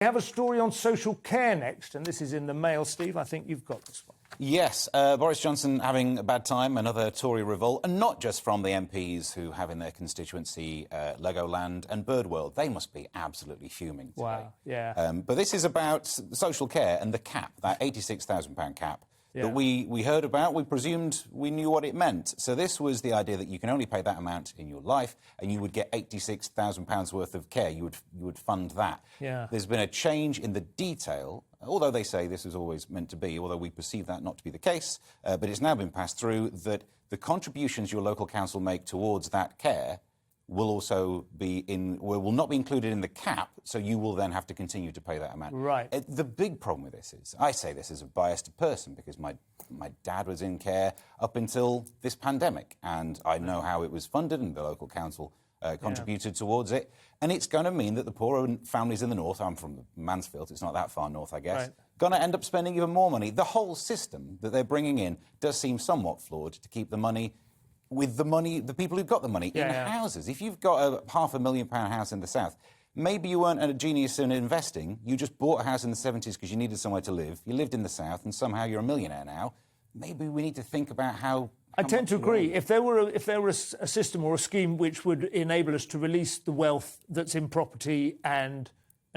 We have a story on social care next, and this is in the Mail. Steve, I think you've got this one. Yes, Boris Johnson having a bad time, another Tory revolt, and not just from the MPs who have in their constituency Legoland and Birdworld. They must be absolutely fuming today. Wow, yeah. But this is about social care and the cap, that £86,000 cap. Yeah. That we heard about, we presumed we knew what it meant. So this was the idea that you can only pay that amount in your life and you would get £86,000 worth of care. You would fund that. Yeah. There's been a change in the detail, although they say this was always meant to be, although we perceive that not to be the case, but it's now been passed through that the contributions your local council make towards that care will also will not be included in the cap, so you will then have to continue to pay that amount. Right. The big problem with this is, I say this as a biased person because my dad was in care up until this pandemic, and I know how it was funded and the local council contributed towards it, and it's going to mean that the poorer families in the north, I'm from Mansfield, it's not that far north, I guess, going to end up spending even more money. The whole system that they're bringing in does seem somewhat flawed to keep the money with the people who've got the money in houses. If you've got a £500,000 house in the south, maybe you weren't a genius in investing, you just bought a house in the 70s because you needed somewhere to live, you lived in the south, and somehow you're a millionaire now. Maybe we need to think about how... I tend to agree. If there were a system or a scheme which would enable us to release the wealth that's in property and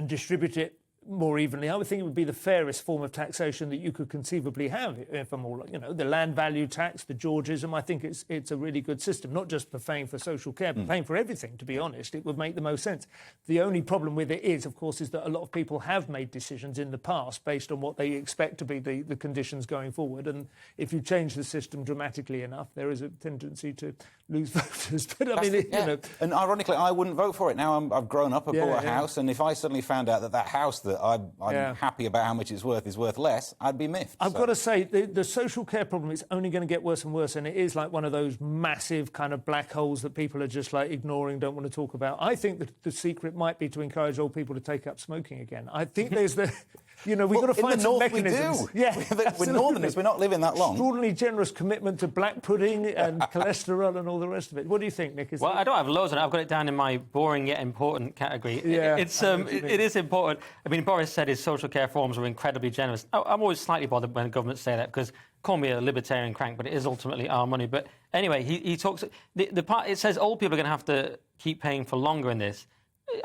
distribute it more evenly, I would think it would be the fairest form of taxation that you could conceivably have. If I'm all, the land value tax, the Georgism, I think it's a really good system, not just for paying for social care, but paying for everything, to be honest. It would make the most sense. The only problem with it is, of course, is that a lot of people have made decisions in the past based on what they expect to be the conditions going forward. And if you change the system dramatically enough, there is a tendency to lose voters. But I mean, And ironically, I wouldn't vote for it. Now I've grown up, I bought a house, and if I suddenly found out that house that I'm happy about how much it's worth is worth less, I'd be miffed. I've got to say, the social care problem is only going to get worse and worse, and it is like one of those massive kind of black holes that people are just like ignoring, don't want to talk about. I think that the secret might be to encourage old people to take up smoking again. I think there's we've got to find some mechanisms. We do. Yeah, we're northerners, we're not living that long. Extraordinarily generous commitment to black pudding and cholesterol and all the rest of it. What do you think, Nick? Well, I don't have loads on it. I've got it down in my boring yet important category. Yeah, it is important. I mean, Boris said his social care reforms were incredibly generous. I'm always slightly bothered when governments say that because call me a libertarian crank, but it is ultimately our money. But anyway, he talks. The part it says old people are going to have to keep paying for longer in this.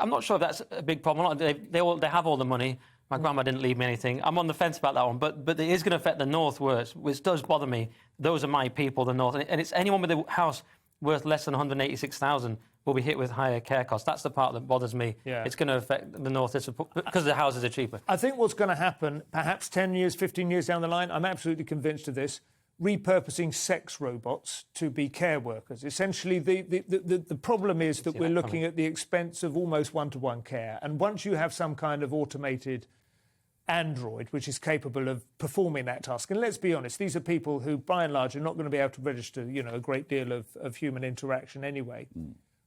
I'm not sure if that's a big problem. They have all the money. My grandma didn't leave me anything. I'm on the fence about that one, but it is going to affect the north worse, which does bother me. Those are my people, the north, and it's anyone with a house worth less than 186,000 will be hit with higher care costs. That's the part that bothers me. Yeah. It's going to affect the north because the houses are cheaper. I think what's going to happen, perhaps 10 years, 15 years down the line, I'm absolutely convinced of this, repurposing sex robots to be care workers. Essentially, the problem is that we're looking at the expense of almost one-to-one care. And once you have some kind of automated android which is capable of performing that task, and let's be honest, these are people who, by and large, are not going to be able to register, a great deal of human interaction anyway.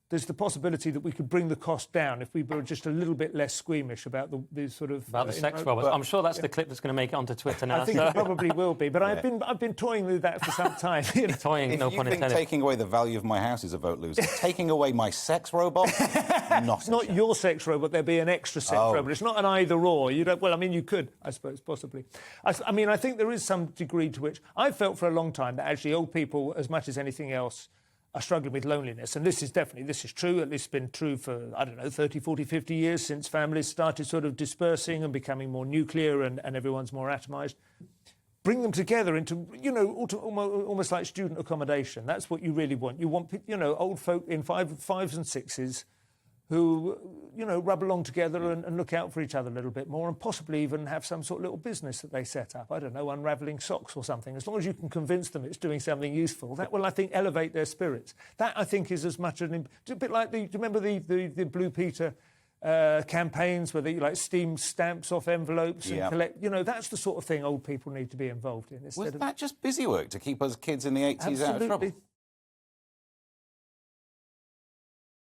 There's the possibility that we could bring the cost down if we were just a little bit less squeamish about the sort of... About the sex robots. I'm sure that's the clip that's going to make it onto Twitter now. I think it probably will be, but I've been toying with that for some time. Toying, no pun intended. If you think taking away the value of my house is a vote loser, taking away my sex robot, It's not your sex robot, there'd be an extra sex robot. It's not an either-or. You could, I suppose, possibly. I think there is some degree to which... I've felt for a long time that actually old people, as much as anything else, are struggling with loneliness. And this is true, at least been true for, 30, 40, 50 years since families started sort of dispersing and becoming more nuclear and everyone's more atomised. Bring them together into, almost like student accommodation. That's what you really want. You want, old folk in fives and sixes who, rub along together and look out for each other a little bit more and possibly even have some sort of little business that they set up. I don't know, unravelling socks or something. As long as you can convince them it's doing something useful, that will, I think, elevate their spirits. That, I think, is as much a bit like do you remember the Blue Peter campaigns where they steam stamps off envelopes and collect... that's the sort of thing old people need to be involved in. Was that just busy work to keep us kids in the 80s out of trouble?